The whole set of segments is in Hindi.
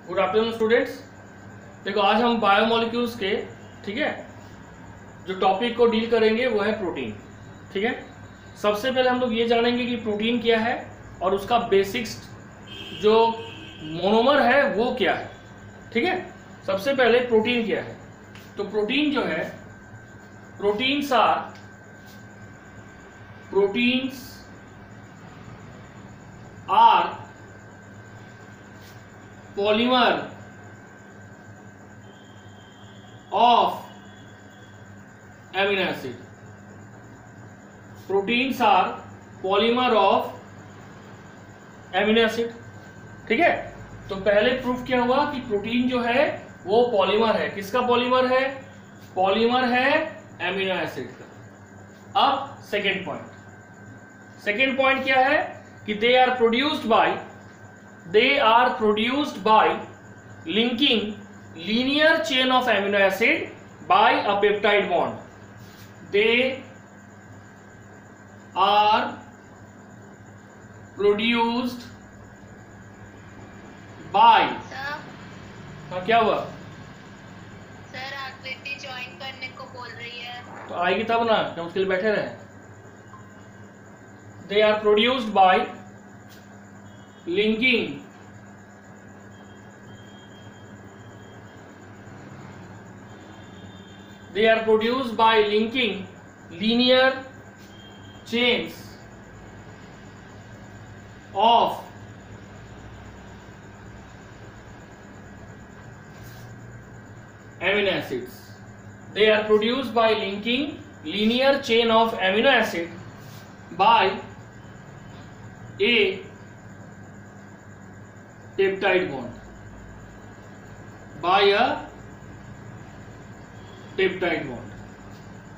Good afternoon students. देखो आज हम बायोमोलिक्यूल्स के ठीक है जो टॉपिक को डील करेंगे वो है प्रोटीन। ठीक है, सबसे पहले हम लोग ये जानेंगे कि प्रोटीन क्या है और उसका बेसिक्स जो मोनोमर है वो क्या है। ठीक है, सबसे पहले प्रोटीन क्या है। तो प्रोटीन जो है, proteins are polymer of amino acid. Proteins are polymer of amino acid. ठीक है, तो पहले प्रूफ क्या हुआ कि प्रोटीन जो है वो पॉलीमर है। किसका पॉलीमर है? पॉलीमर है एमिनो एसिड का। अब सेकेंड पॉइंट क्या है कि they are produced by linking linear chain of amino acid by a peptide bond. They are produced by हाँ क्या हुआ सर? एक्टिविटी ज्वाइन करने को बोल रही है। तो आएगी तब ना, क्या उसके लिए बैठे रहे। They are produced by linking linear chains of amino acids. They are produced by linking linear chain of amino acid by a peptide bond.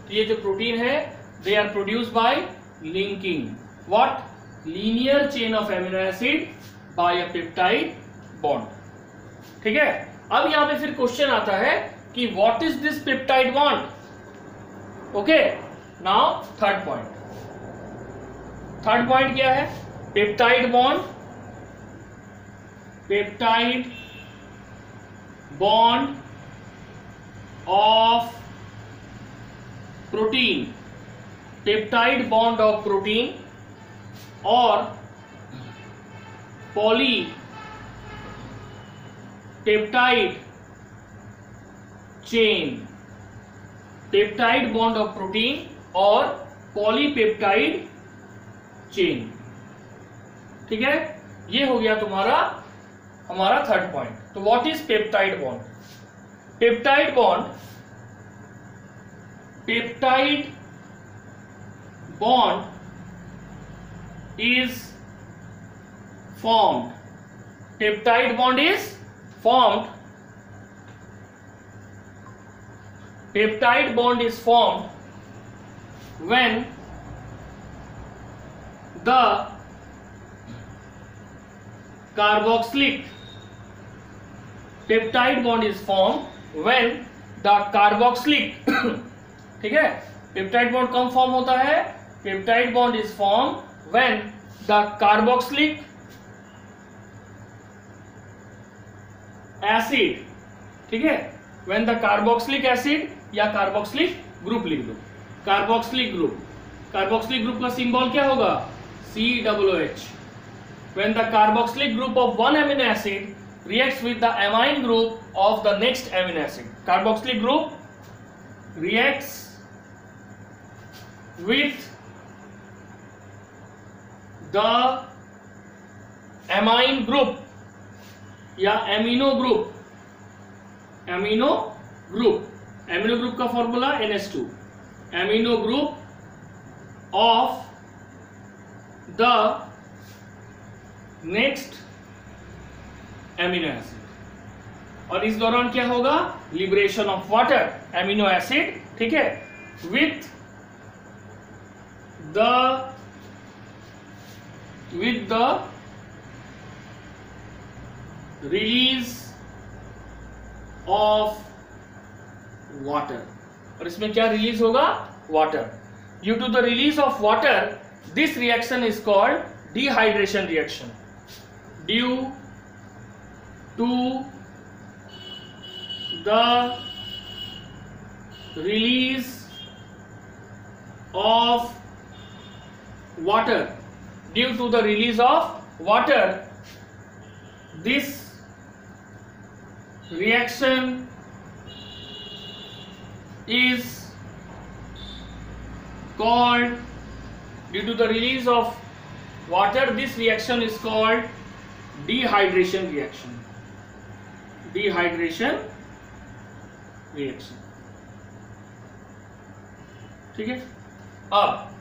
तो ये जो प्रोटीन है, they are produced by linking what linear chain of amino acid by a peptide bond. ठीक है, अब यहां पे फिर क्वेश्चन आता है कि what is this peptide bond. Okay, now third point क्या है? Peptide bond of protein, peptide bond of protein और polypeptide chain. Peptide bond of protein और पॉलीपेप्टाइड चेन। ठीक है, ये हो गया हमारा थर्ड पॉइंट। तो what is peptide bond? Peptide bond is formed. Peptide bond is formed when the carboxylic ठीक है, पेप्टाइड बॉन्ड कब फॉर्म होता है? Peptide bond is form when the carboxylic acid, ठीक है, व्हेन द कार्बोक्सिलिक एसिड या कार्बोक्सिलिक ग्रुप लिख दो। कार्बोक्सिलिक ग्रुप का सिंबल क्या होगा? COOH। When the carboxylic group of one amino acid reacts with the amine group of the next amino acid. Carboxylic group reacts with the amine group या amino group का formula NH2। amino group of the next amino acid. और इस दौरान क्या होगा? Liberation of water, amino acid, ठीक है, with the release of water. और इसमें क्या रिलीज होगा? Water. Due to the release of water, this reaction is called dehydration reaction. Due to the release of water, due to the release of water, this reaction is called, due to the release of water, this reaction is called dehydration reaction. Dehydration reaction. ठीक है। अब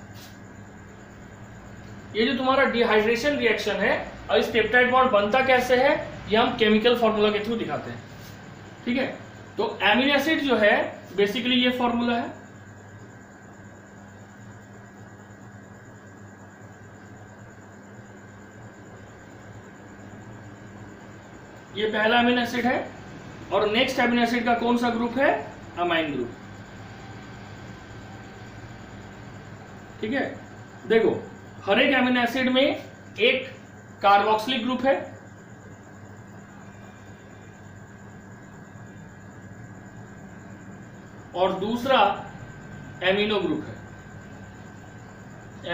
ये जो तुम्हारा डिहाइड्रेशन रिएक्शन है, और इस पेप्टाइड बॉन्ड बनता कैसे है, ये हम केमिकल फॉर्मूला के थ्रू दिखाते हैं। ठीक है, तो एमिनो एसिड जो है बेसिकली ये फॉर्मूला है, ये पहला एमिनो एसिड है, और नेक्स्ट एमिनो एसिड का कौन सा ग्रुप है, अमाइन ग्रुप। ठीक है, देखो हर एक एमिनो एसिड में एक कार्बोक्सिलिक ग्रुप है, और दूसरा एमिनो ग्रुप है,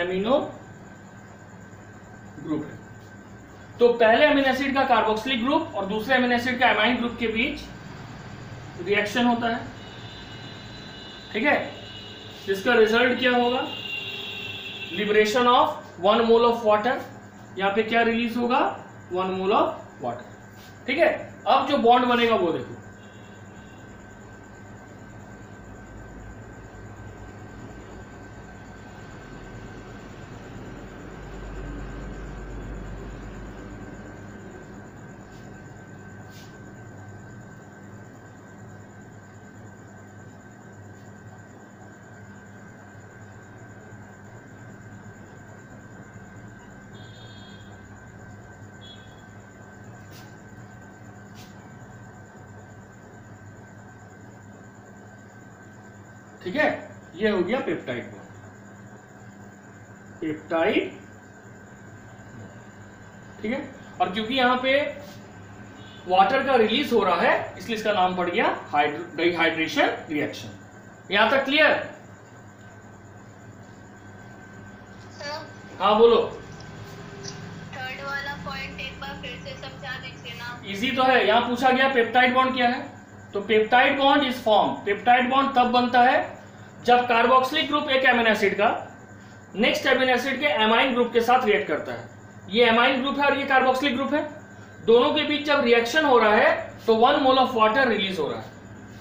एमिनो ग्रुप है। तो पहले एमिनो एसिड का कार्बोक्सिलिक ग्रुप और दूसरे एमिनो एसिड का एमाइन ग्रुप के बीच रिएक्शन होता है। ठीक है, जिसका रिजल्ट क्या होगा, liberation of 1 mole of water. यहां पे क्या रिलीज होगा, 1 मोल ऑफ वाटर। ठीक है, अब जो बॉन्ड बनेगा वो देखो, ठीक है, ये हो गया पेप्टाइड बॉन्ड, पेप्टाइड। ठीक है, और क्योंकि यहां पे वाटर का रिलीज हो रहा है, इसलिए इसका नाम पड़ गया डिहाइड्रेशन रिएक्शन। यहां तक क्लियर? हाँ बोलो। थर्ड वाला पॉइंट एक बार फिर से समझा दीजिए ना। इजी तो है, यहां पूछा गया पेप्टाइड बॉन्ड क्या है, तो peptide bond is form, peptide bond तब बनता है जब कार्बोक्सिलिक ग्रुप एक एमिनो एसिड का नेक्स्ट एमिनो एसिड के एमाइन ग्रुप के साथ रिएक्ट करता है। ये एमाइन ग्रुप है और ये कार्बोक्सिलिक ग्रुप है, दोनों के बीच जब रिएक्शन हो रहा है तो 1 मोल ऑफ वाटर रिलीज हो रहा है,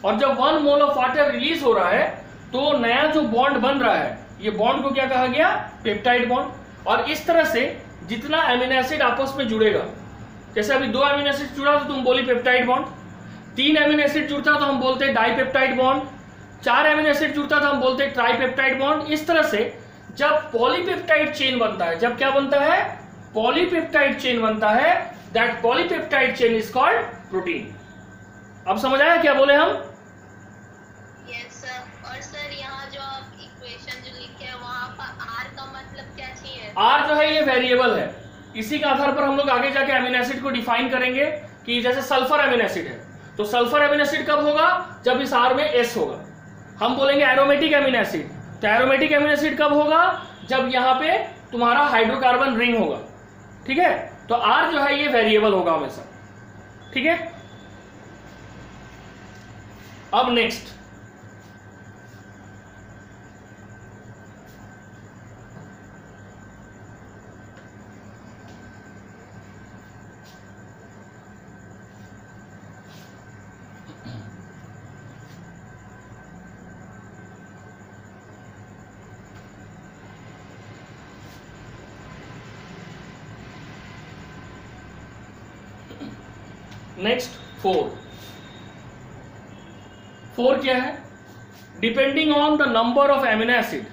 और जब 1 मोल ऑफ वाटर रिलीज हो रहा है तो नया जो बॉन्ड बन रहा है, ये बॉन्ड को क्या कहा गया, पेप्टाइड बॉन्ड। और इस तरह से जितना एमिनो एसिड आपस में जुड़ेगा, जैसे अभी 2 एमिनो एसिड जुड़ा तो तुम बोली पेप्टाइड बॉन्ड, 3 एमिनो एसिड जुड़ता तो हम बोलते डाइपेप्टाइड बॉन्ड, 4 एमिनो एसिड जुड़ता तो हम बोलते ट्राइपेप्टाइड बॉन्ड। इस तरह से जब पॉलीपेप्टाइड चेन बनता है, जब क्या बनता है, पॉलीपेप्टाइड चेन बनता है, that polypeptide chain is called protein. अब समझ आया क्या बोले हम? Yes sir. और सर यहाँ जो आप इक्वेशन जो लिखे हैं वहाँ पर आर का मतलब क्या चाहिए? आर जो है ये वेरिएबल है, इसी के आधार पर हम लोग आगे जाके एमिनो एसिड को डिफाइन करेंगे कि जैसे सल्फर एमिनो एसिड है, तो सल्फर एमिनो एसिड कब होगा, जब इस आर में एस होगा। हम बोलेंगे एरोमेटिक एमिनो एसिड, तो एरोमेटिक एमिनो एसिड कब होगा, जब यहाँ पे तुम्हारा हाइड्रोकार्बन रिंग होगा। ठीक है, तो आर जो है ये वेरिएबल होगा हमेशा। ठीक है, अब नेक्स्ट नेक्स्ट 4 क्या है, depending on the number of amino acid.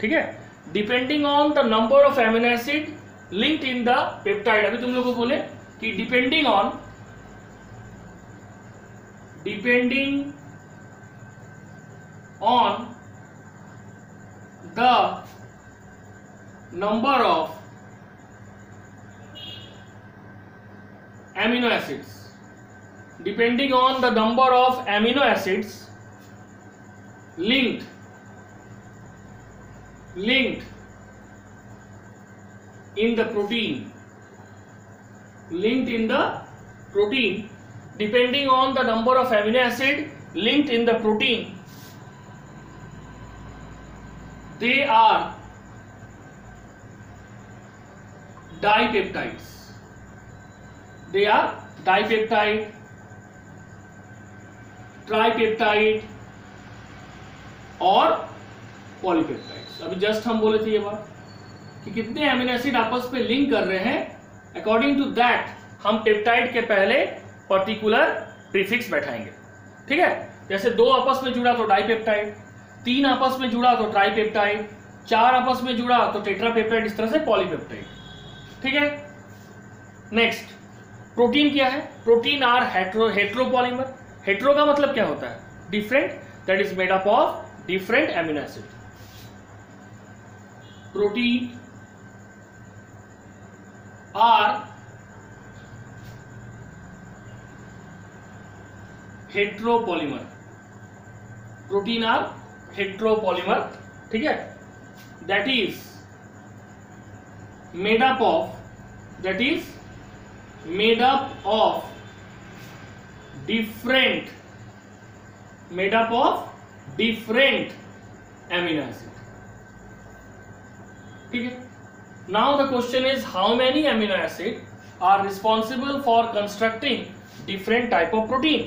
ठीक है, depending on the number of amino acid linked in the peptide. अभी तुम लोगों को बोले कि depending on the number of amino acids, depending on the number of amino acids linked in the protein, depending on the number of amino acid linked in the protein, they are dipeptides. They are dipeptide, tripeptide और पॉलीपेप्टाइड्स। अभी जस्ट हम बोले थे ये बात कि कितने एमिनो एसिड आपस में लिंक कर रहे हैं, अकॉर्डिंग टू दैट हम पेप्टाइड के पहले पर्टिकुलर प्रीफिक्स बैठाएंगे। ठीक है, जैसे 2 आपस में जुड़ा तो डाइपेप्टाइड, 3 आपस में जुड़ा तो ट्राइपेप्टाइड, 4 आपस में जुड़ा तो टेट्रापेप्टाइड, इस तरह से पॉलीपेप्टाइड। ठीक है, नेक्स्ट प्रोटीन क्या है? Protein are heteropolymer. हेट्रो का मतलब क्या होता है? Different, that is made up of different amino acid. Protein are heteropolymer. Protein are heteropolymer. ठीक है, that is made up of different amino acid. ठीक है, now the question is how many amino acid are responsible for constructing different type of protein?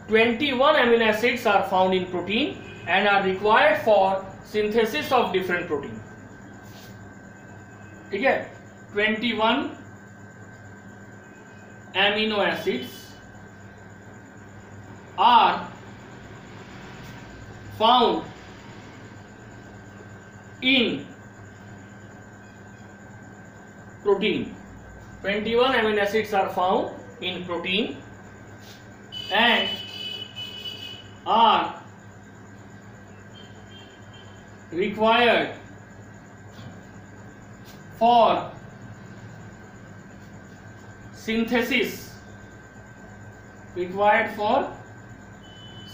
21 amino acids are found in protein and are required for synthesis of different protein. ठीक है, 21 amino acids are found in protein. 21 amino acids are found in protein and are required for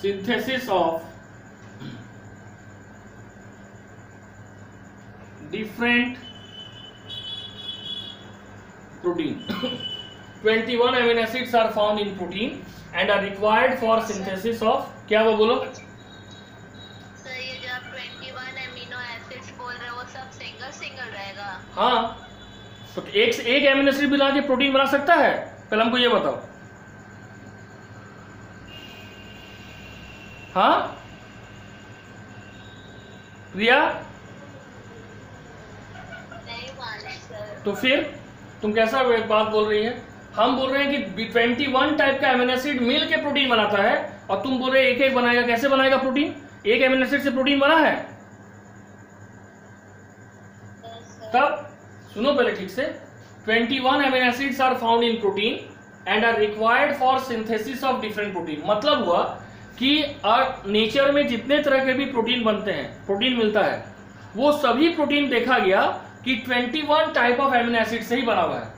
synthesis of different protein. 21 amino acids are found in protein and are required for synthesis of, क्या वो बोलो? सर ये जो आप 21 एमिनो एसिड्स बोल रहे हो वो सब सिंगल रहेगा? हाँ, तो एक एमिनो एसिड मिला के प्रोटीन बना सकता है? पहले हमको ये बताओ। हाँ प्रिया, तो फिर तुम कैसा बात बोल रही है? हम बोल रहे हैं कि 21 टाइप का एमिनो एसिड मिल के प्रोटीन बनाता है और तुम बोल रहे एक बनाएगा। कैसे बनाएगा प्रोटीन? एक एमिनो एसिड से प्रोटीन बना है? तब सुनो पहले ठीक से, 21 amino acids are found in protein and are required for synthesis of different protein. मतलब हुआ कि नेचर में जितने तरह के भी प्रोटीन बनते हैं, प्रोटीन मिलता है, वो सभी प्रोटीन देखा गया कि 21 टाइप ऑफ एमिनो एसिड से ही बना हुआ है।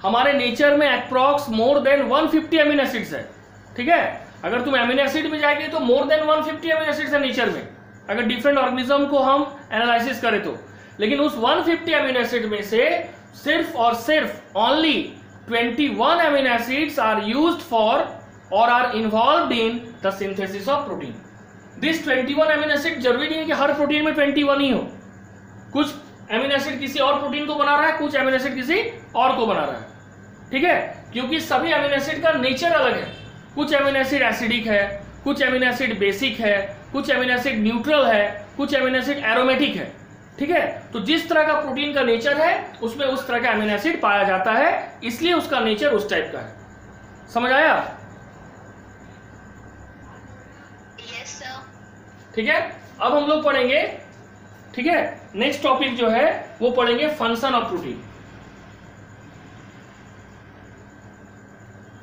हमारे नेचर में approx more than 150 amino acids है। ठीक है, अगर तुम एमिनो एसिड में जाएंगे तो मोर देन 150 एमिनो एसिड्स है नेचर में, अगर डिफरेंट ऑर्गेनिज्म को हम एनालिसिस करें तो। लेकिन उस 150 एमिनो एसिड में से सिर्फ और सिर्फ only 21 amino acids are used for और are involved in the synthesis of protein. This 21 amino acid जरूरी नहीं है कि हर प्रोटीन में 21 ही हो। कुछ एमिनो एसिड किसी और प्रोटीन को बना रहा है, कुछ एमिनो एसिड किसी और को बना रहा है। ठीक है, क्योंकि सभी एमिनो एसिड का नेचर अलग है। कुछ एमिनो एसिड एसिडिक है, कुछ एमिनो एसिड बेसिक है, कुछ एमिनो एसिड न्यूट्रल है, कुछ एमिनो एसिड एरोमेटिक है। ठीक है, तो जिस तरह का प्रोटीन का नेचर है उसमें उस तरह का एमिनो एसिड पाया जाता है, इसलिए उसका नेचर उस टाइप का है। समझ आया? Yes sir. ठीक है, अब हम लोग पढ़ेंगे, ठीक है, नेक्स्ट टॉपिक जो है वो पढ़ेंगे function of protein.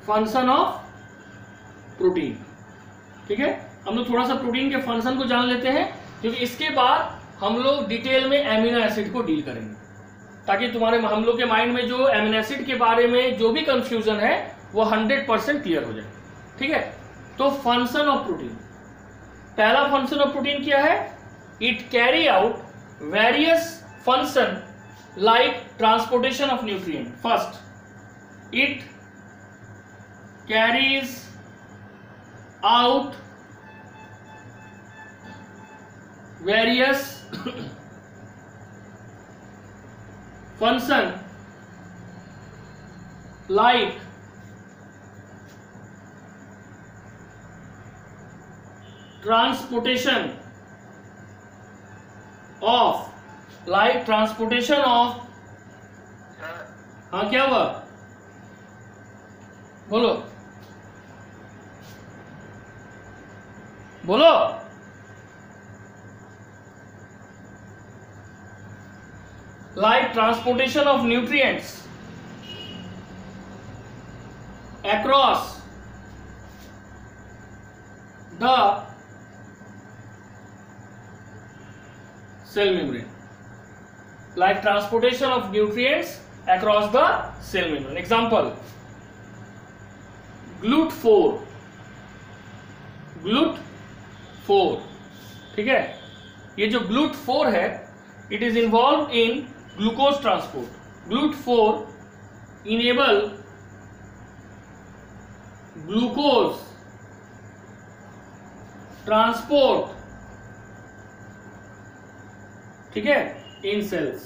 Function of protein. ठीक है, हम लोग थोड़ा सा प्रोटीन के फंक्शन को जान लेते हैं, क्योंकि इसके बाद हम लोग डिटेल में एमिनो एसिड को डील करेंगे, ताकि हम लोग के माइंड में जो एमिनो एसिड के बारे में जो भी कंफ्यूजन है वो 100% क्लियर हो जाए। ठीक है। तो फंक्शन ऑफ प्रोटीन, पहला फंक्शन ऑफ प्रोटीन क्या है? It carry out various function like transportation of nutrient. First, it carries out various function like transportation of हाँ क्या हुआ, बोलो बोलो। like transportation of nutrients across the cell membrane, like transportation of nutrients across the cell membrane. Example, GLUT4, ठीक है। ये जो GLUT4 है, it is involved in glucose transport. GLUT4 enable glucose transport, ठीक है, in cells,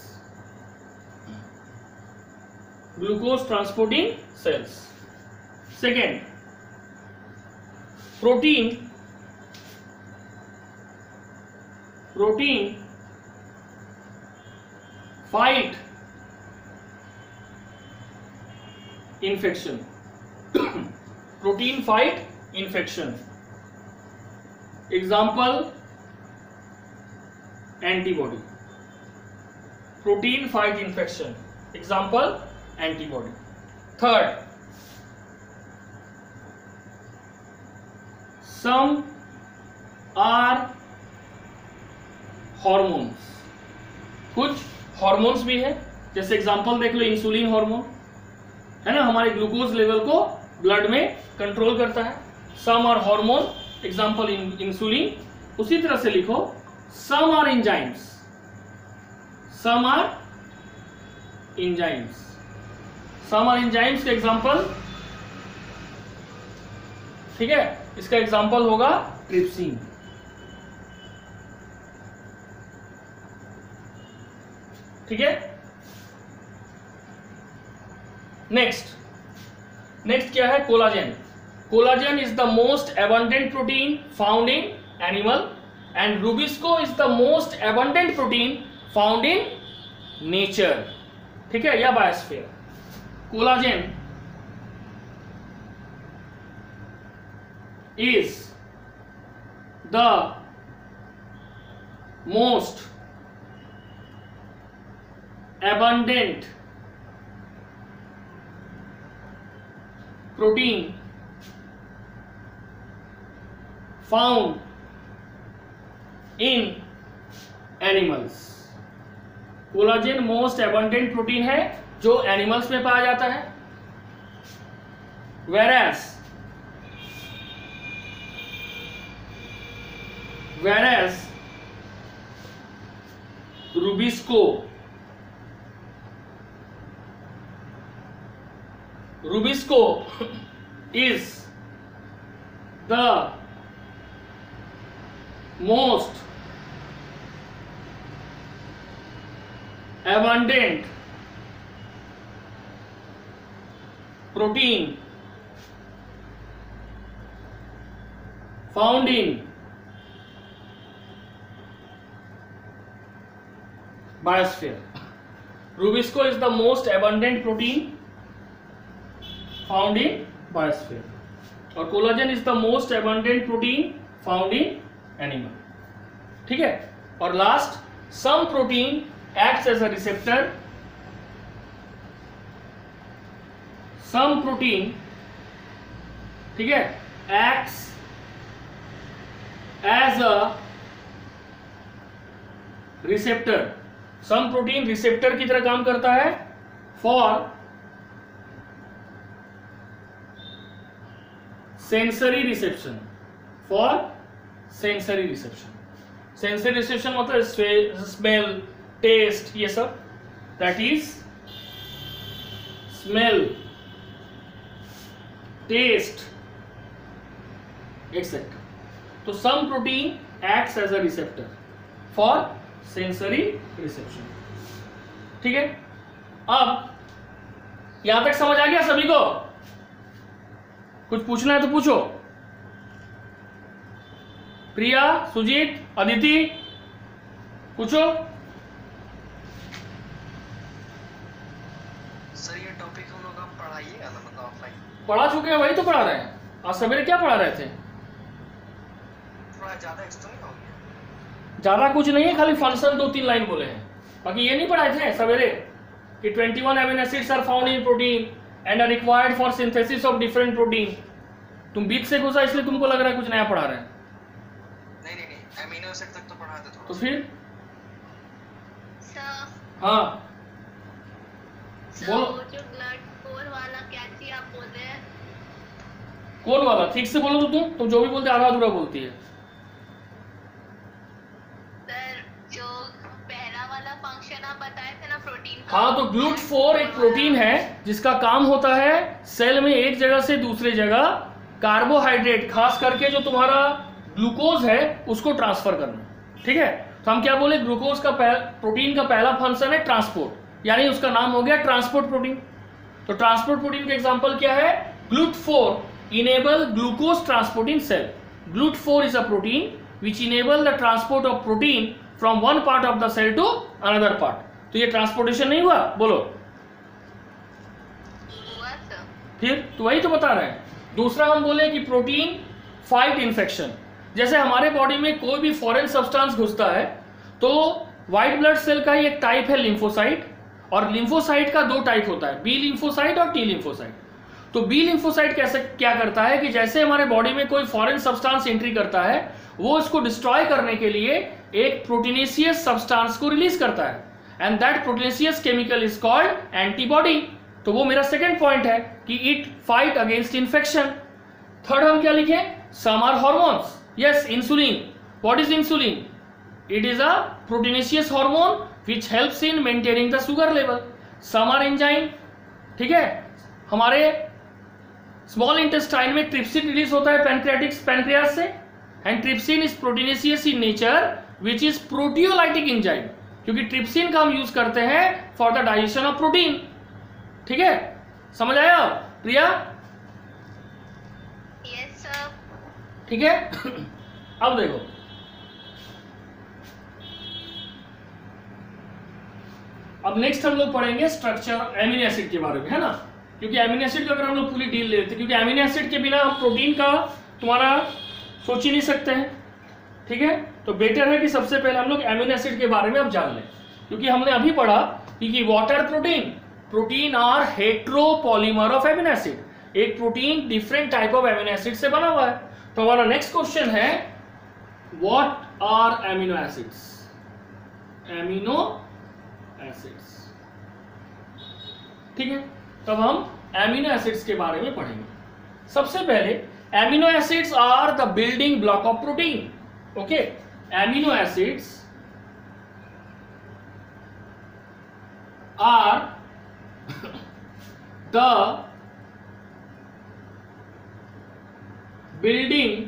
glucose transporting cells. Second, protein fight infection, protein fight infection. Example, antibody, protein fight infection, example antibody. Third, some are hormones, कुछ हॉर्मोन्स भी है, जैसे एग्जाम्पल देख लो, इंसुलिन हार्मोन है ना, हमारे ग्लूकोज लेवल को ब्लड में कंट्रोल करता है। Some are hormone, example insulin. उसी तरह से लिखो, some are enzymes, some are enzymes, some are enzymes का एग्जाम्पल, ठीक है, इसका एग्जाम्पल होगा ट्रिप्सिन, ठीक है। नेक्स्ट क्या है? Collagen. Collagen is the most abundant protein found in animal and rubisco is the most abundant protein found in nature, ठीक है, या biosphere. Collagen is the most abundant protein found in animals। Collagen most abundant protein है जो एनिमल्स में पाया जाता है। whereas Rubisco is the most abundant protein found in biosphere। Rubisco is the most abundant protein found in biosphere और collagen is the most abundant protein found in animal, ठीक है। और last, some protein acts as a receptor, some protein, ठीक है, acts as a receptor, some protein receptor की तरह काम करता है for sensory reception, for sensory reception. Sensory reception मतलब स्मेल, टेस्ट, ये सब, that is smell, taste etcetera. तो some protein acts as a receptor for sensory reception. ठीक है, अब यहां तक समझ आ गया सभी को? कुछ पूछना है तो पूछो। प्रिया, सुजीत, अदिति, पूछो। सर ये टॉपिक हम लोग आप पढ़ाइएगा ना, मतलब ऑफलाइन? पढ़ा चुके हैं, वही तो पढ़ा रहे हैं। आज सवेरे क्या पढ़ा रहे थे? थोड़ा ज्यादा एक्स्ट्रा नहीं हो गया? ज्यादा कुछ नहीं है, खाली फंक्शन 2-3 लाइन बोले हैं, बाकी ये नहीं पढ़ाए थे सवेरे कि 21 amino acids are found in protein and are required for synthesis of different protein. तुम बीच से घुसा इसलिए तुमको लग रहा है कुछ नया पढ़ा रहे हैं। नहीं, अमीनो एसिड तक तो पढ़ा थे थोड़ा। तो फिर सर हाँ सर बोलो। वो जो ब्लड कोर वाला क्या चीज आप बोल रहे हैं? कौन वाला? ठीक से बोलो तो तुम जो भी बोलते आधा अधूरा बोलती है। सर जो पहला वाला फंक्शन आप बताए थे ना प्रोटीन का। हाँ, तो GLUT4 एक प्रोटीन है जिसका काम होता है सेल में एक जगह से दूसरे जगह कार्बोहाइड्रेट, खास करके जो तुम्हारा ग्लूकोज है उसको ट्रांसफर करना। ठीक है, तो हम क्या बोले, ग्लूकोज का प्रोटीन का पहला फंक्शन है ट्रांसपोर्ट, यानी उसका नाम हो गया ट्रांसपोर्ट प्रोटीन। तो ट्रांसपोर्ट प्रोटीन का एग्जांपल क्या है? GLUT4 enable glucose transport in cell. GLUT4 is a protein which enable the transport of protein from one part of the cell to another part। तो ये ट्रांसपोर्टेशन नहीं हुआ? बोलो। हुआ सर। फिर तो वही तो बता रहे हैं। दूसरा हम बोले कि प्रोटीन फाइट इन्फेक्शन। जैसे हमारे बॉडी में कोई भी फॉरेन सब्सटेंस घुसता है तो व्हाइट ब्लड सेल का ही एक टाइप है लिम्फोसाइट, और लिम्फोसाइट का 2 टाइप होता है, बी लिम्फोसाइट और टी लिम्फोसाइट। तो बी लिम्फोसाइट कैसे क्या करता है कि जैसे हमारे बॉडी में कोई फॉरेन सब्सटेंस एंट्री करता है, वो इसको डिस्ट्रॉय करने के लिए एक प्रोटीनेशियस सब्सटेंस को रिलीज करता है, and that proteinaceous chemical is called antibody. तो वो मेरा सेकंड पॉइंट है कि it fight against infection. Third हम क्या लिखे? Some are hormones. Yes, insulin. What is insulin? It is a proteinaceous hormone which helps in maintaining the sugar level. Some are enzyme. ठीक है, हमारे स्मॉल इंटेस्टाइन में ट्रिप्सिन रिलीज होता है पैनक्रियास से, and trypsin is proteinaceous in nature which is proteolytic enzyme, क्योंकि ट्रिप्सिन का हम यूज करते हैं for the digestion of protein. ठीक है, समझ आया प्रिया? Yes sir. ठीक है अब देखो, अब नेक्स्ट हम लोग पढ़ेंगे स्ट्रक्चर एमिनो एसिड के बारे में, है ना? क्योंकि एमिनो एसिड का अगर हम लोग पूरी डील लेते, क्योंकि एमिनो एसिड के बिना हम प्रोटीन का तुम्हारा सोच ही नहीं सकते हैं। ठीक है, तो बेटर है कि सबसे पहले हम लोग एमिनो एसिड के बारे में अब जान लें, क्योंकि हमने अभी पढ़ा कि water protein are heteropolymer of amino acid. एक protein different type of amino acid से बना हुआ है। तो हमारा नेक्स्ट क्वेश्चन है what are amino acids? Amino acids. ठीक है, तब हम एमिनो एसिड्स के बारे में पढ़ेंगे। सबसे पहले amino acids are the building block of protein. Okay, amino acids are the building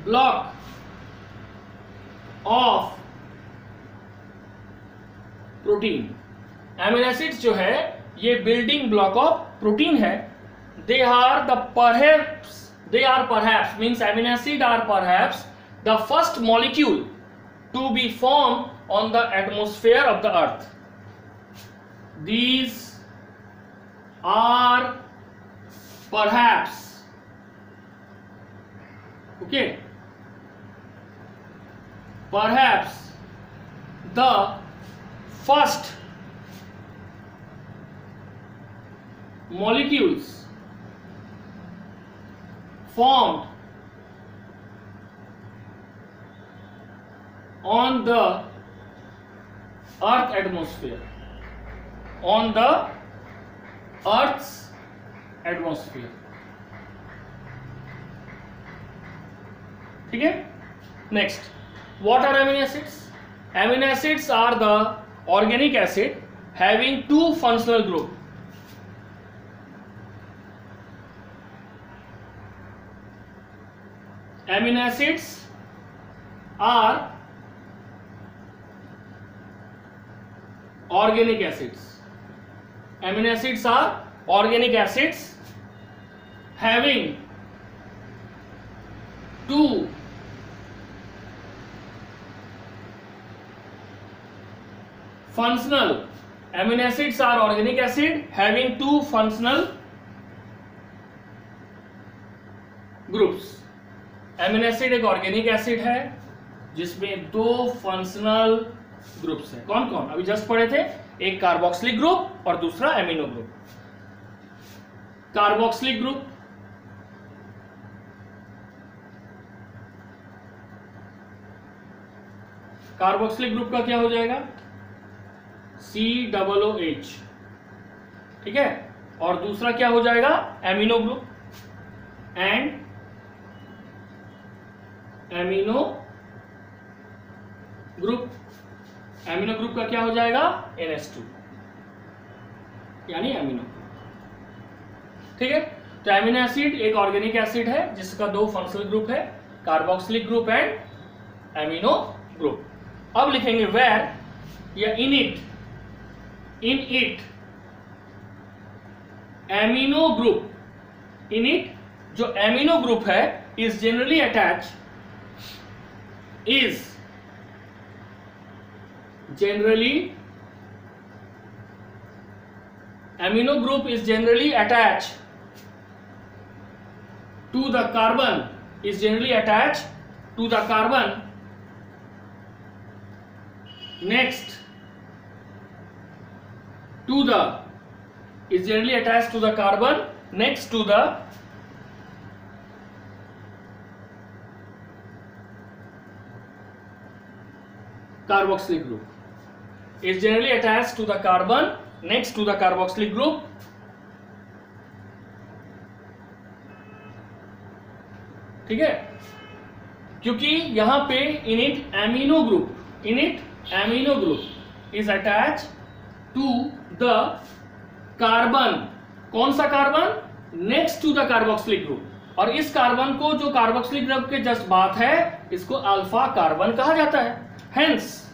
block of protein. Amino acids जो है ये बिल्डिंग ब्लॉक ऑफ प्रोटीन है। They are perhaps means amino acid are perhaps the first molecule to be form on the atmosphere of the earth. These are perhaps, okay, perhaps the first molecules formed on the earth atmosphere, on the earth's atmosphere. ठीक है, next, what are amino acids? Amino acids are the organic acid having two functional group. Amino acids are organic acids. Amino acids are organic acids having two functional. Amino acids are organic acid having two functional groups. Amino acid एक ऑर्गेनिक एसिड है जिसमें दो फंक्शनल ग्रुप्स हैं। कौन कौन? अभी जस्ट पढ़े थे, एक कार्बोक्सिलिक ग्रुप और दूसरा amino group. Carboxylic group carboxylic group का क्या हो जाएगा? COOH। ठीक है, और दूसरा क्या हो जाएगा? Amino group and amino group. Amino group का क्या हो जाएगा? NH2 यानी एमिनो। ठीक है, तो एमिनो एसिड एक ऑर्गेनिक एसिड है जिसका दो फंक्शनल ग्रुप है, carboxylic group and amino group. अब लिखेंगे वेयर या in it amino group. In it जो एमिनो ग्रुप है is generally attach amino group is generally attached to the carbon, next to the carboxylic group, is generally attached to the carbon next to the carboxylic group. ठीक है, क्योंकि यहां पे in it amino group is attach to the carbon. कौन सा carbon? Next to the carboxylic group. और इस कार्बन को जो कार्बोक्सिलिक ग्रुप के जस्ट बात है इसको अल्फा कार्बन कहा जाता है। Hence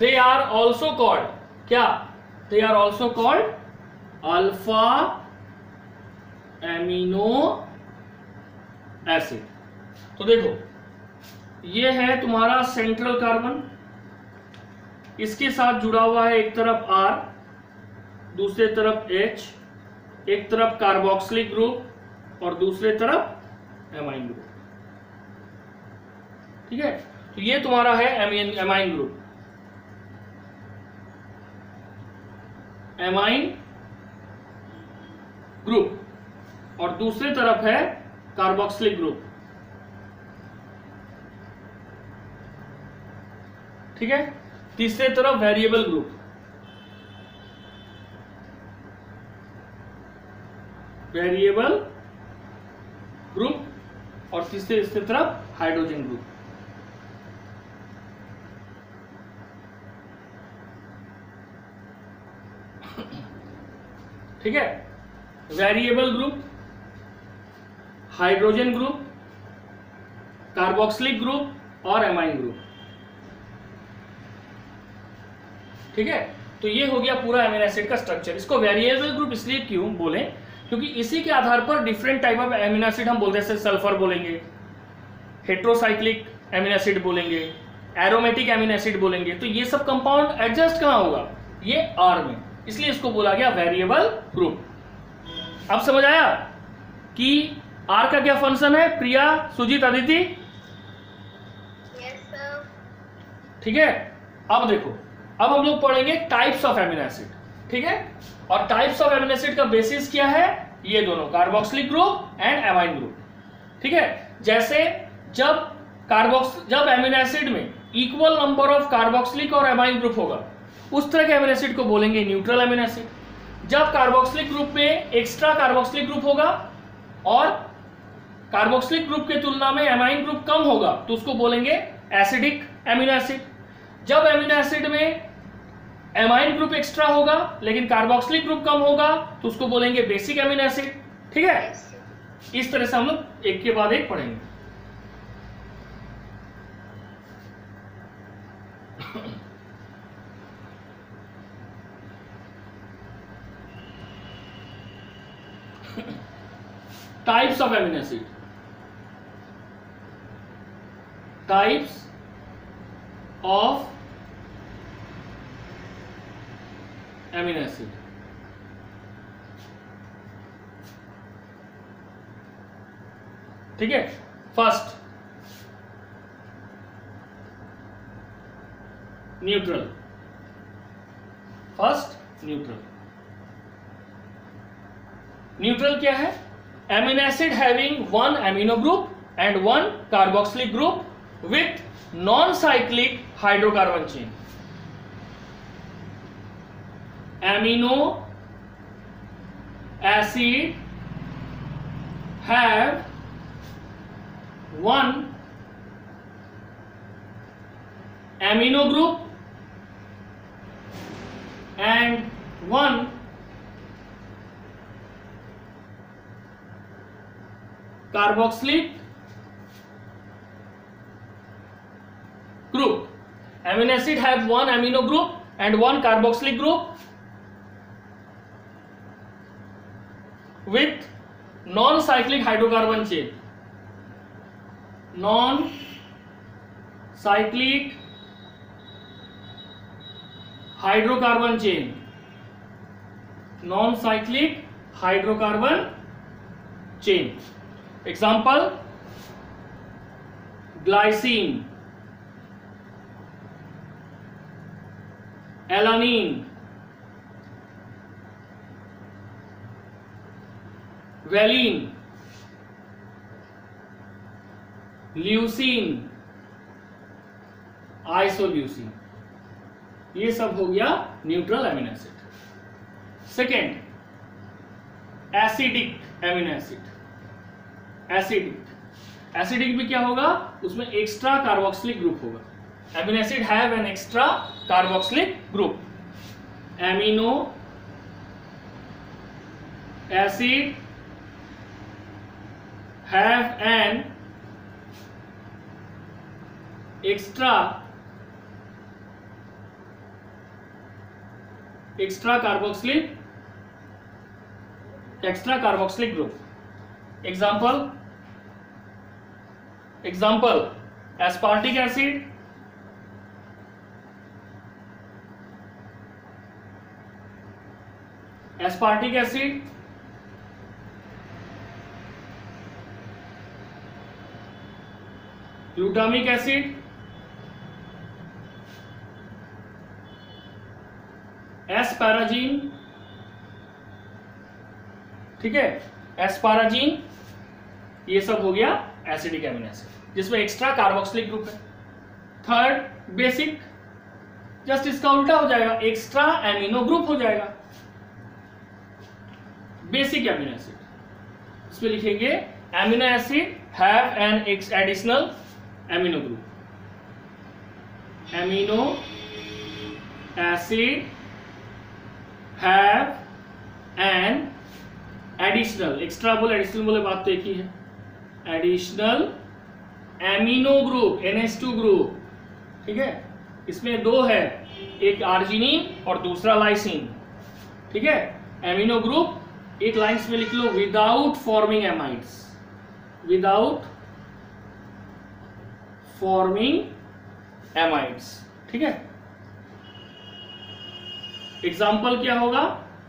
they are also called क्या? They are also called alpha amino acid. तो देखो, ये है तुम्हारा सेंट्रल कार्बन, इसके साथ जुड़ा हुआ है एक तरफ R, दूसरे तरफ H, एक तरफ कार्बोक्सिलिक ग्रुप और दूसरे तरफ एमाइन ग्रुप। ठीक है, तो ये तुम्हारा है एमाइन ग्रुप। और दूसरे तरफ है कार्बोक्सिलिक ग्रुप। ठीक है, तीसरे तरफ वेरिएबल ग्रुप और तीसरे तरफ हाइड्रोजन ग्रुप। ठीक है, variable group, hydrogen group, carboxylic group और एमाइन ग्रुप। ठीक है, तो ये हो गया पूरा एमिनो एसिड का स्ट्रक्चर। इसको वेरिएबल ग्रुप इसलिए क्यों बोले, क्योंकि इसी के आधार पर different type of amino acid हम बोलते हैं। सल्फर बोलेंगे, हेट्रोसाइक्लिक एमिनो एसिड बोलेंगे, एरोमेटिक एमिनो एसिड बोलेंगे। तो ये सब कंपाउंड एडजस्ट कहाँ होगा? ये आर में, इसलिए इसको बोला गया वेरिएबल ग्रुप। अब समझ आया कि आर का क्या फंक्शन है? प्रिया, सुजीत, अदिति? Yes sir. ठीक है, अब देखो, अब हम लोग पढ़ेंगे टाइप्स ऑफ एमिनो एसिड। ठीक है। और टाइप्स ऑफ एमिनो एसिड का बेसिस क्या है, ये दोनों carboxylic group and amine group, ठीक है। जैसे जब एमिनो एसिड में इक्वल नंबर ऑफ कार्बोक्सिलिक और एमाइन ग्रुप होगा, उस तरह के एमिनो एसिड को बोलेंगे न्यूट्रल एमिनो एसिड। जब कार्बोक्सिलिक ग्रुप में एक्स्ट्रा कार्बोक्सिलिक ग्रुप होगा और कार्बोक्सिलिक ग्रुप के तुलना में एमाइन ग्रुप कम होगा, तो उसको बोलेंगे एसिडिक एमिनो एसिड। जब एमिनो एसिड में एमाइन ग्रुप एक्स्ट्रा होगा लेकिन कार्बोक्सिलिक ग्रुप कम होगा, तो उसको बोलेंगे बेसिक एमिनो एसिड, ठीक है। इस तरह से हम लोग एक के बाद एक पढ़ेंगे। Types of amino acid, types of amino acid. ठीक है, first neutral, first neutral. Neutral क्या है? Amino acid having one amino group and one carboxylic group with non cyclic hydrocarbon chain. Amino एसिड have one amino group and one carboxylic group. Amino acid have one amino group and one carboxylic group with non-cyclic hydrocarbon chain. Non-cyclic hydrocarbon chain. Non-cyclic hydrocarbon chain. Example: glycine, alanine, valine, leucine, isoleucine, ये सब हो गया neutral amino acid. Second, acidic amino acid. Acidic भी क्या होगा? उसमें एक्स्ट्रा कार्बोक्सिलिक ग्रुप होगा। Amino acid have an extra carboxylic group. एमिनो एसिड have an extra carboxylic group. Example aspartic acid, glutamic acid, asparagine, ठीक है, एस्पाराजीन, ये सब हो गया एसिडिक एमिनो एसिड जिसमें एक्स्ट्रा कार्बोक्सिलिक ग्रुप है। थर्ड बेसिक, जस्ट इसका उल्टा हो जाएगा, एक्स्ट्रा एमिनो ग्रुप हो जाएगा। बेसिक एमिनो एसिड, इसमें लिखेंगे amino acid have an additional amino group. Amino acid have an additional, extra बोले additional बोले बात तो एक ही है, additional amino group, NH2 group, ठीक है। इसमें दो है, एक आर्जिनिन और दूसरा लाइसिन, ठीक है। एमिनो ग्रुप एक लाइन्स में लिख लो, without forming amides, without forming amides, ठीक है। एग्जाम्पल क्या होगा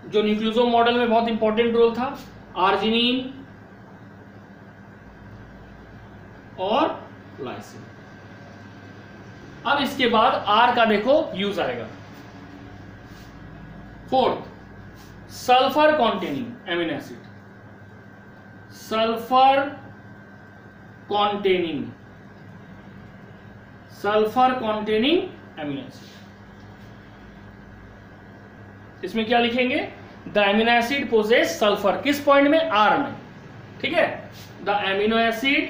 जो न्यूक्लियोसोम मॉडल में बहुत इंपॉर्टेंट रोल था? आर्जिनिन और लाइसिन। अब इसके बाद आर का देखो यूज आएगा। Fourth, sulphur containing amino acid, sulphur containing amino acid. इसमें क्या लिखेंगे? The amino acid possess sulphur, किस पॉइंट में? आर में, ठीक है। The amino acid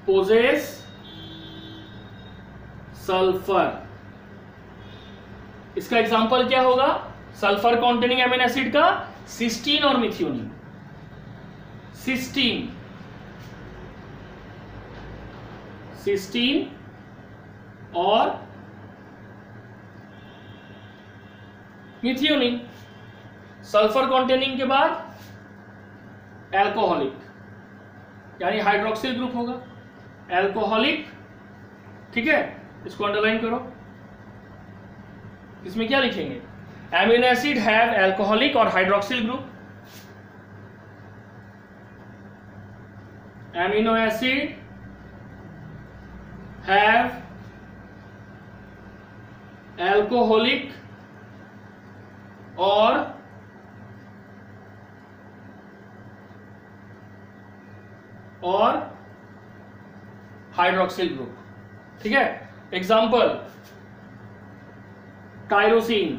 possess sulphur. इसका एग्जांपल क्या होगा सल्फर कॉन्टेनिंग एमिनो एसिड का? सिस्टीन और मिथियोनिन। सिस्टीन और मिथियोनिन। सल्फर कॉन्टेनिंग के बाद एल्कोहलिक, यानी हाइड्रोक्सिल ग्रुप होगा, एल्कोहलिक, ठीक है। इसको अंडरलाइन करो। इसमें क्या लिखेंगे? एमिनो एसिड हैव एल्कोहलिक और हाइड्रोक्सिल ग्रुप। एमिनो एसिड हैव एल्कोहलिक और हाइड्रोक्सिल ग्रुप, ठीक है। एग्जाम्पल टायरोसिन,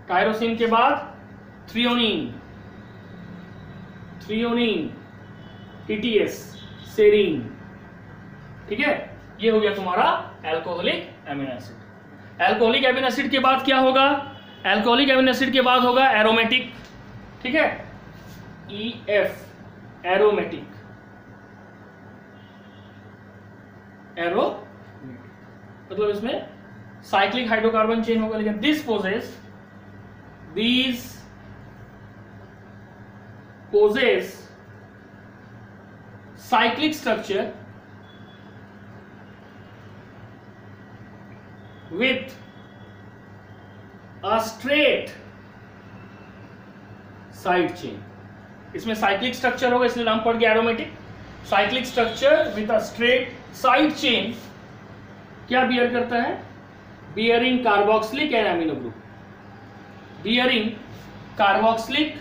टायरोसिन के बाद थ्रियोनिन, टीटीएस, सेरीन, ठीक है। ये हो गया तुम्हारा alcoholic amino acid. Alcoholic amino acid के बाद क्या होगा? एल्कोहलिक एमिनो एसिड के बाद होगा एरोमेटिक, ठीक है। EF, एरोमेटिक, मतलब इसमें साइक्लिक हाइड्रोकार्बन चेन होगा, लेकिन this possess cyclic structure with a straight side chain। इसमें साइक्लिक स्ट्रक्चर होगा, इसलिए नाम पड़ गया aromatic. Cyclic structure with a straight side chain क्या बियर करता है? Bearing carboxylic and amino group, bearing carboxylic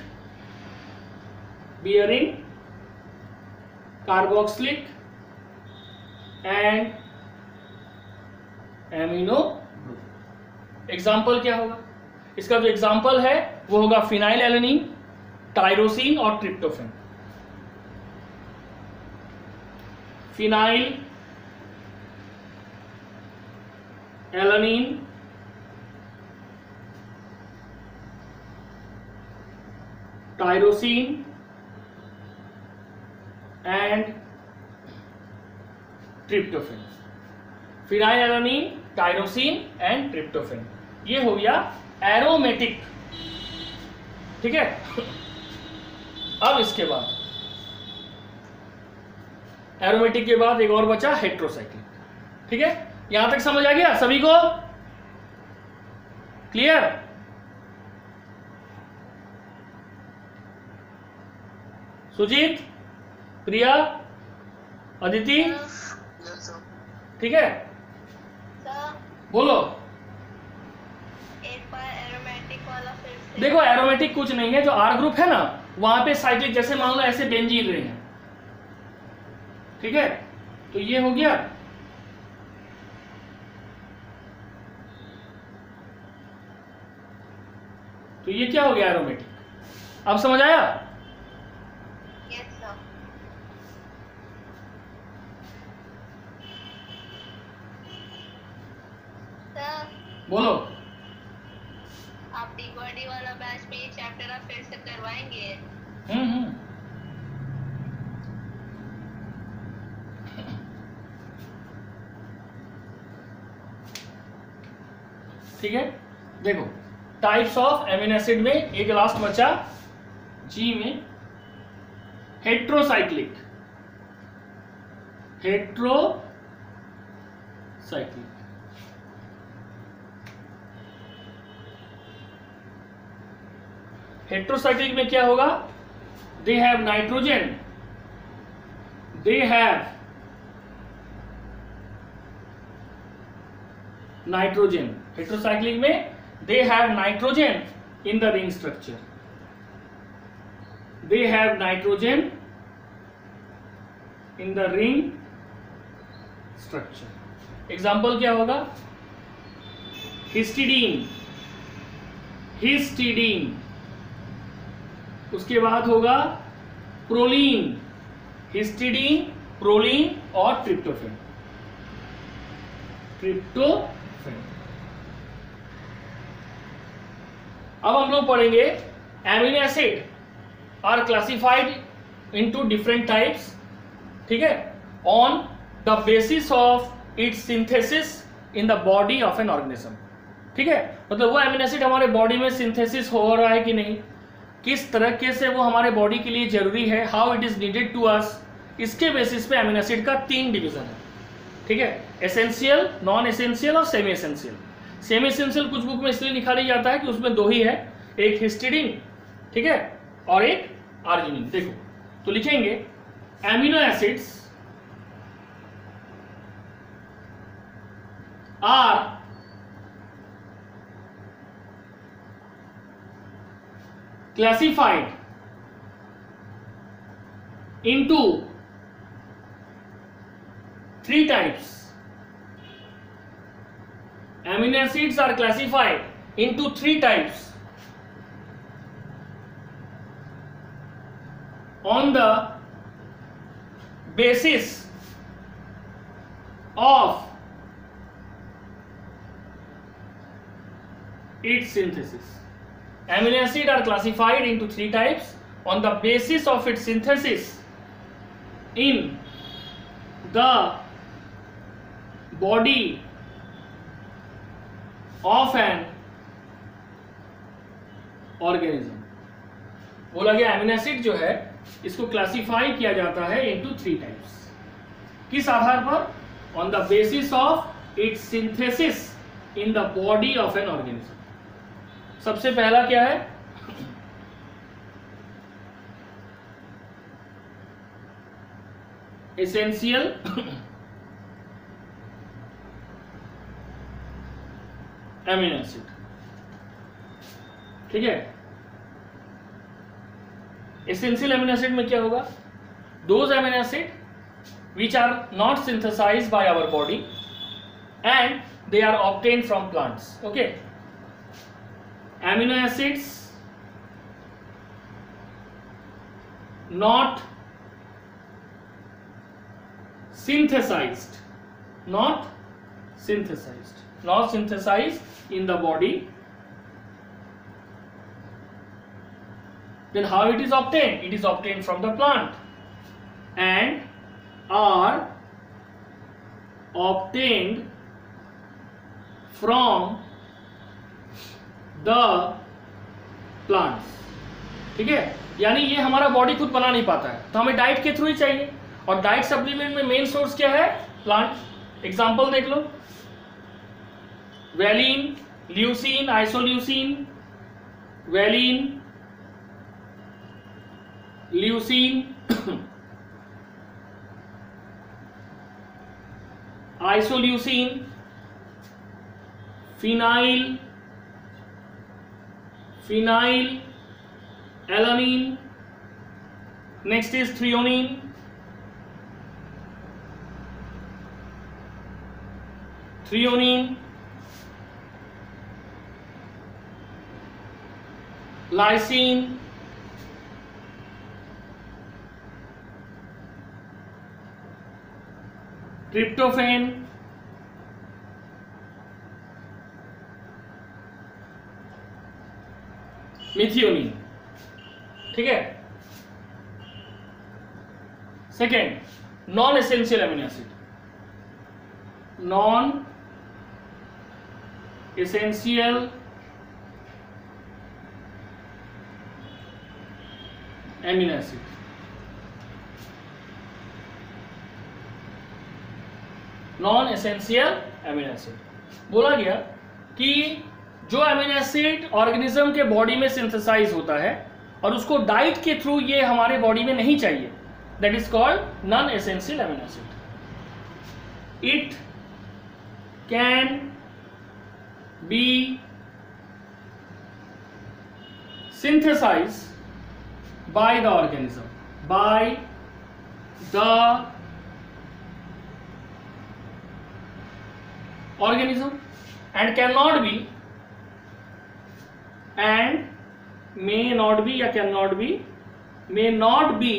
and amino group. Example क्या होगा? इसका जो एग्जाम्पल है वो होगा फिनाइल एलेनिन, टायरोसिन और tryptophan. Phenylalanine, tyrosine and tryptophan. Phenylalanine, tyrosine and tryptophan, ये हो गया एरोमेटिक, ठीक है। अब इसके बाद एरोमेटिक के बाद एक और बचा हेट्रोसाइक्लिक, ठीक है। यहां तक समझ आ गया सभी को? क्लियर? सुजीत, प्रिया, अदिति, ठीक है। बोलो। एक बार एरोमेटिक वाला फिर से। देखो एरोमेटिक कुछ नहीं है, जो आर ग्रुप है ना वहां पे साइक्लिक, जैसे मान लो ऐसे बेंजीन रिंग है, ठीक है। तो ये हो गया, तो ये क्या हो गया एरोमेटिक। अब समझ आया? Yes sir. सर बोलो। आप डी वाला बैच में ये चैप्टर आप फिर से करवाएंगे? ठीक है। देखो टाइप्स ऑफ एमिनो एसिड में एक लास्ट बचा जी में, हेट्रोसाइक्लिक, हेट्रोसाइक्लिक में क्या होगा? They have nitrogen, they have nitrogen, heterocyclic में they have nitrogen in the ring structure, they have nitrogen in the ring structure. Example क्या होगा? हिस्टिडीन, हिस्टिडीन, उसके बाद होगा प्रोलीन, हिस्टिडीन, प्रोलीन और ट्रिप्टोफैन, ट्रिप्टोफैन। अब हम लोग पढ़ेंगे amino acid are classified into different types, ठीक है, on the basis of its synthesis in the body of an organism, ठीक है, मतलब वो एमिनो एसिड हमारे बॉडी में सिंथेसिस हो रहा है कि नहीं, किस तरीके से वो हमारे बॉडी के लिए जरूरी है, how it is needed to us, इसके बेसिस पे एमिनो एसिड का 3 डिवीजन है, ठीक है, एसेंशियल, नॉन एसेंशियल और सेमी एसेंशियल। सेमी एसेंशियल कुछ बुक में इसलिए लिखा नहीं जाता है कि उसमें 2 ही है, एक हिस्टिडीन, ठीक है, और एक आर्जिनिन। देखो तो लिखेंगे amino acids are classified into 3 types. Amino acids are classified into 3 types on the basis of its synthesis. Amino acid are classified into 3 types on the basis of its synthesis in the body of an organism. बोला गया एमिनो एसिड जो है इसको क्लासिफाई किया जाता है इनटू 3 टाइप्स, किस आधार पर? On the basis of its synthesis in the body of an organism. सबसे पहला क्या है? एसेंशियल एमिनो एसिड, ठीक है। एसेंशियल एमिनो एसिड में क्या होगा? Those amino acid which are not synthesised by our body and they are obtained from plants. Okay, amino acids not synthesized in the body, then how it is obtained? It is obtained from the plant and are obtained from the plants, ठीक है। यानी ये हमारा बॉडी खुद बना नहीं पाता है, तो हमें डाइट के थ्रू ही चाहिए, और डाइट सप्लीमेंट में मेन सोर्स क्या है? प्लांट। एग्जांपल देख लो, valine, leucine, isoleucine, valine, leucine, isoleucine, phenyl, alanine, next is threonine, lysine, tryptophan, methionine, ठीक है। Second, non essential amino acid, non essential amino acid, non essential amino acid. बोला गया कि जो एमिनो एसिड ऑर्गेनिज्म के बॉडी में सिंथेसाइज होता है और उसको डाइट के थ्रू ये हमारे बॉडी में नहीं चाहिए, that is called non essential amino acid. It can be synthesized by the organism, by the organism, and cannot be, and may not be या cannot be, may not be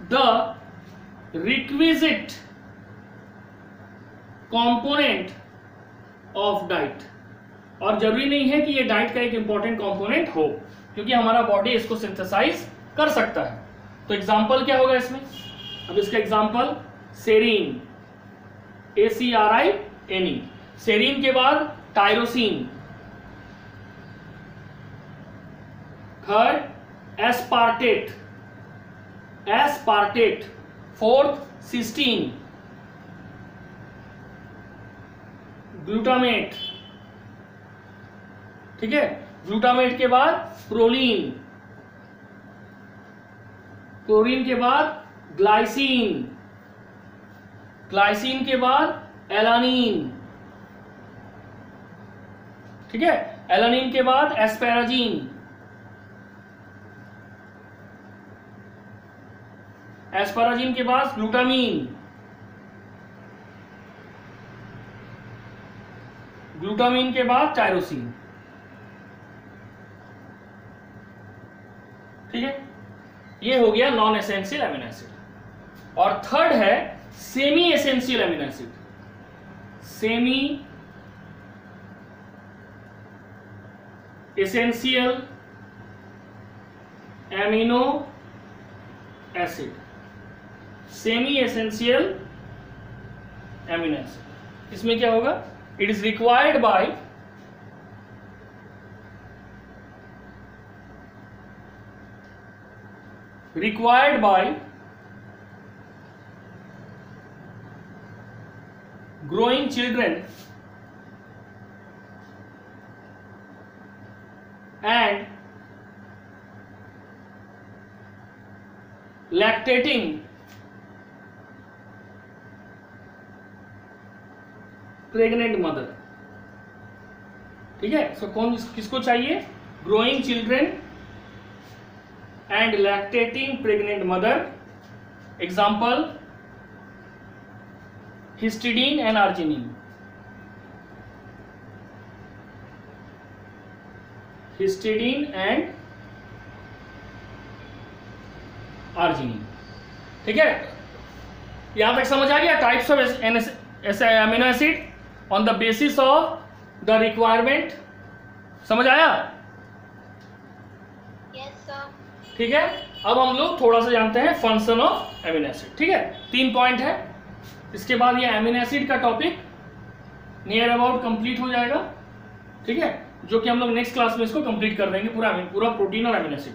the requisite component of diet। और जरूरी नहीं है कि ये डाइट का एक इंपॉर्टेंट कंपोनेंट हो, क्योंकि हमारा बॉडी इसको सिंथेसाइज कर सकता है। तो एग्जांपल क्या होगा इसमें? अब इसका एग्जांपल सेरीन, ACRINE, सेरीन के बाद tyrosine, third aspartate, fourth cysteine, glutamate, ठीक है, ग्लूटामेट के बाद प्रोलीन, प्रोलीन के बाद ग्लाइसिन, ग्लाइसिन के बाद एलानिन, ठीक है, एलानिन के बाद एस्पेराजीन, एस्पेराजीन के बाद ग्लूटामीन, ग्लूटामीन के बाद टायरोसिन, ठीक है, ये हो गया नॉन एसेंशियल अमीनो एसिड। और थर्ड है semi essential amino acid, semi essential amino acid, semi essential amino acid. इसमें क्या होगा? It is required by growing children and lactating pregnant mother, ठीक है। सो कौन किसको चाहिए? Growing children and lactating pregnant mother. Example histidine and arginine, histidine and arginine, ठीक है। यहां तक समझ आ गया? Types of amino acid on the basis of the requirement, समझ आया? Yes sir. ठीक है, अब हम लोग थोड़ा सा जानते हैं फंक्शन ऑफ अमीनो एसिड, ठीक है। 3 पॉइंट है, इसके बाद ये अमीनो एसिड का टॉपिक नियर अबाउट कंप्लीट हो जाएगा, ठीक है, जो कि हम लोग नेक्स्ट क्लास में इसको कंप्लीट कर देंगे, पूरा प्रोटीन और amino acid.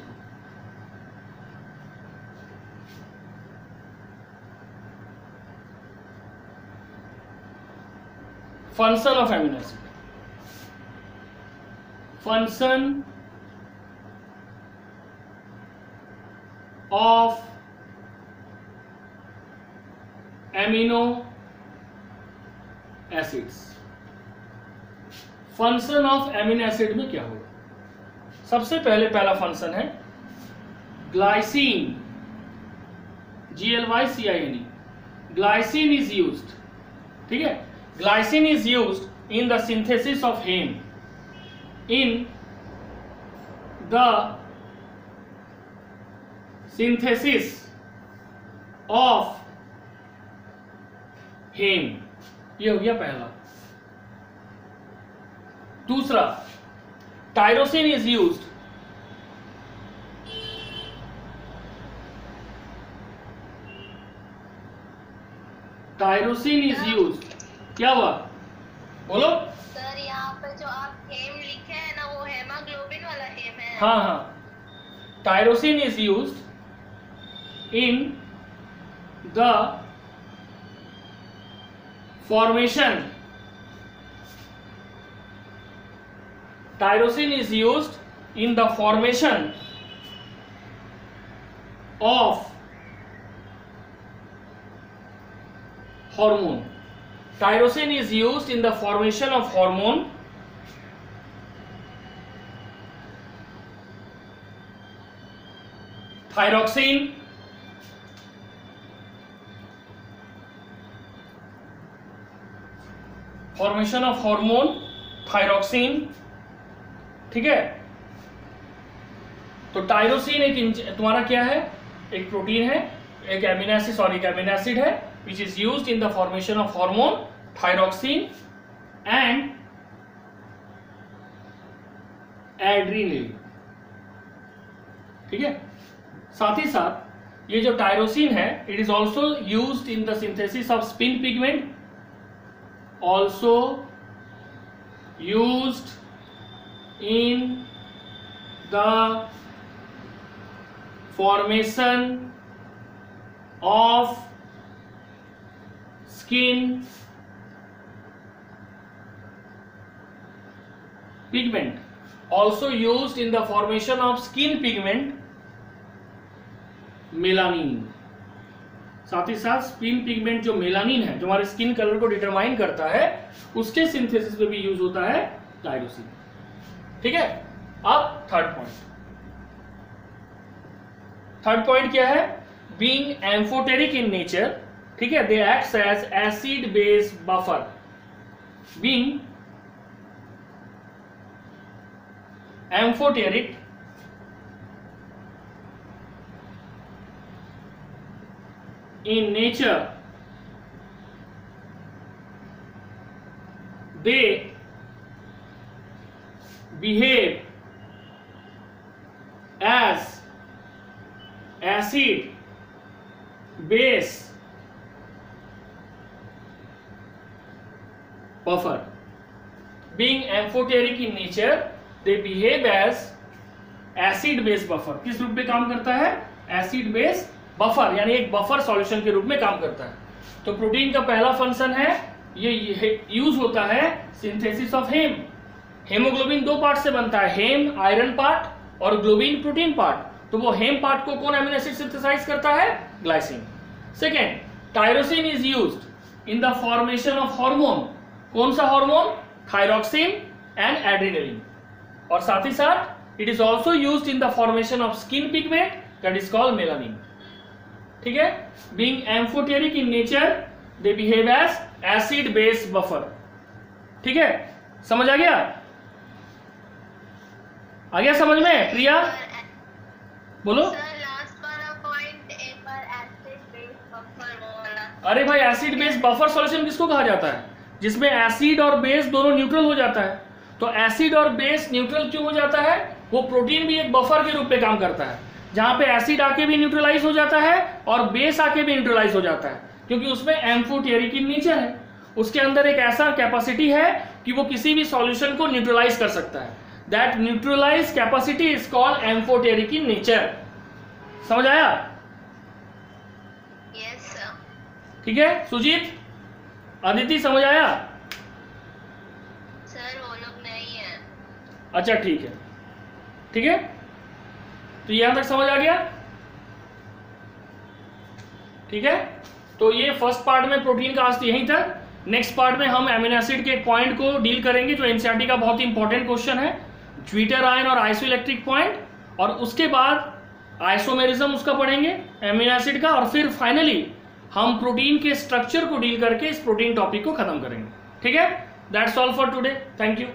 Function of amino acid, function of amino acids. Function of amino acid में क्या होगा? सबसे पहला फंक्शन है glycine, GLYCINE, glycine is used, ठीक है। Glycine is used in the synthesis of heme, in the synthesis of heme, ये हो गया पहला। दूसरा, टायरोसिन इज यूज्ड क्या हुआ? बोलो सर, यहाँ पे जो आप हेम लिखे हैं ना, वो हेमाग्लोबिन वाला हेम है। हाँ, tyrosine is used in the formation, tyrosin is used in the formation of hormone, tyrosine is used in the formation of hormone thyroxine, formation of hormone thyroxine, ठीक है। तो टायरोसिन एक तुम्हारा क्या है, एक प्रोटीन है, एक एमिनो एसिड है, which is used in the formation of hormone thyroxine and adrenaline, ठीक है। साथ ही साथ ये जो टायरोसिन है, it is also used in the synthesis off spin pigment, also used in the formation of skin pigment, also used in the formation of skin pigment melanin. साथ ही साथ स्किन पिगमेंट जो मेलानिन है, जो हमारे स्किन कलर को डिटरमाइन करता है, उसके सिंथेसिस में भी यूज होता है टायरोसिन, ठीक है। अब थर्ड पॉइंट क्या है, बीइंग एम्फोटेरिक इन नेचर, ठीक है, they acts as acid base buffer, being amphoteric in nature, they behave as acid base buffer. Being amphoteric in nature, they behave as acid base buffer. किस रूप में काम करता है, एसिड बेस बफर, यानी एक बफर सॉल्यूशन के रूप में काम करता है। तो प्रोटीन का पहला फंक्शन है, ये यूज होता है सिंथेसिस ऑफ हेम। हेमोग्लोबिन दो पार्ट से बनता है, हेम आयरन पार्ट और ग्लोबिन प्रोटीन पार्ट। तो वो हेम पार्ट को कौन एमिनो एसिड सिंथेसाइज करता है, glycine. Second, tyrosine is used in the formation of hormone, कौन सा हार्मोन, थायरॉक्सिन एंड एड्रेनलिन। और साथ ही साथ it is also used in the formation of skin pigment that is called melanin, ठीक है। Being amphoteric in nature, they behave as acid base buffer, ठीक है। समझ आ गया समझ में प्रिया, बोलो। अरे भाई, एसिड बेस बफर सॉल्यूशन किसको कहा जाता है, जिसमें एसिड और बेस दोनों न्यूट्रल हो जाता है। तो एसिड और बेस न्यूट्रल क्यों हो जाता है, वो प्रोटीन भी एक बफर के रूप में काम करता है, जहां पे एसिड आके भी न्यूट्रलाइज हो जाता है और बेस आके भी न्यूट्रलाइज हो जाता है, क्योंकि उसमें एम्फोटेरिक इन नेचर है। उसके अंदर एक ऐसा कैपेसिटी है कि वो किसी भी सॉल्यूशन को न्यूट्रलाइज कर सकता है। That neutralise capacity is called amphoteric in nature. समझ आया? Yes sir. ठीक है सुजीत, अदिति, समझ आया? सर वो लोग नहीं है। अच्छा ठीक है, ठीक है, तो यहां तक समझ आ गया, ठीक है। तो ये फर्स्ट पार्ट में प्रोटीन का आज यहीं तक। नेक्स्ट पार्ट में हम एमिनो एसिड के एक पॉइंट को डील करेंगे जो एनसीईआरटी का बहुत ही इंपॉर्टेंट क्वेश्चन है, ज्विटर आयन और आइसोइलेक्ट्रिक पॉइंट, और उसके बाद आइसोमेरिज्म उसका पढ़ेंगे एमिनो एसिड का, और फिर फाइनली हम प्रोटीन के स्ट्रक्चर को डील करके इस प्रोटीन टॉपिक को खत्म करेंगे। ठीक है, that's all for today, thank you.